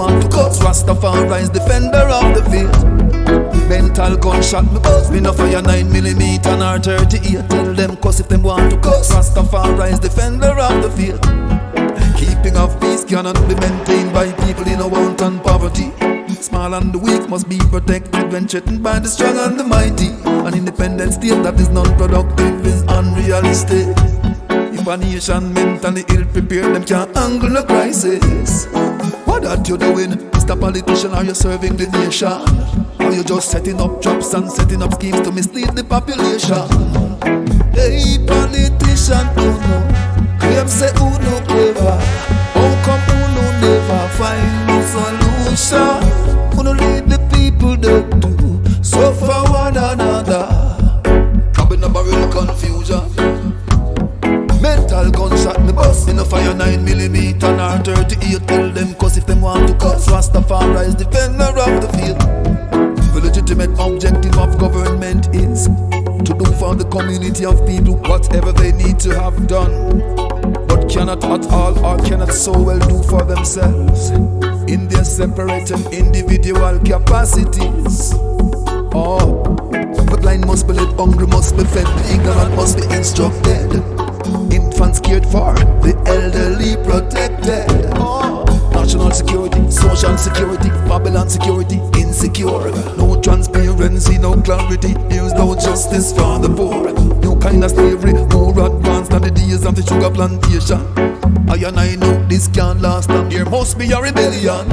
want to cuss. Rastafari is defender of the faith. Mental gunshot me buzz. Me no fire 9mm nor 38. Tell them cuss if them want to cuss. Rastafari is defender of the faith. Keeping of peace cannot be maintained by people in a want and poverty. Small and the weak must be protected when threatened by the strong and the mighty. An independent state that is non-productive is unrealistic. If a nation mentally ill-prepared, them can't handle a crisis. What that you doing? Mr. Politician, are you serving the nation? Are you just setting up traps and setting up schemes to mislead the population? Hey, politician, who know? Claim say who no clever. How come who no never find no solution? Who no lead the people that do suffer one another? Cabin a barrel confusion. Mental gunshot me bust. Me no fire 9mm nor 38. Tell them cuss if them want to cuss. Rastafari is defender of the field. The legitimate objective of government is to do for the community of people whatever they need to have done, but cannot at all or cannot so well do for themselves in their separate and individual capacities. Oh, the blind must be led, hungry must be fed, the ignorant must be instructed, infants cared for, the elderly protected. Oh, national security, social security, Babylon security, insecure. No transparency, no clarity, here's no justice for the poor. New kind of slavery, more advanced than the days of the sugar plantation. I know this can't last long, there must be a rebellion.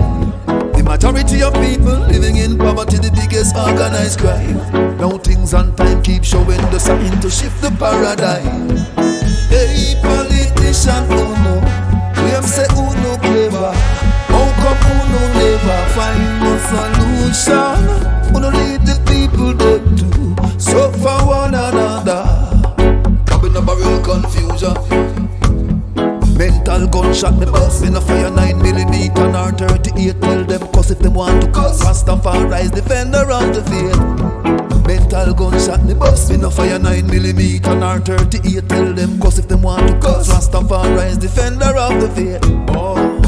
The majority of people living in poverty, the biggest organized crime. Now things and time keep showing the sign to shift the paradigm. Hey, politician, who know? Claim say who no clever. How come who no never find no solution? Who no lead the people that do suffer one another? Cabin a barrel confusion. Mental gunshot me bust. Me no fire 9mm nor 38. Tell them cuss if them want to cuss. Rastafari is defender of the faith. Mental gunshot me bust. Me no fire 9mm nor 38. Tell them cuss if them want to cuss. Rastafari is defender of the faith. Oh.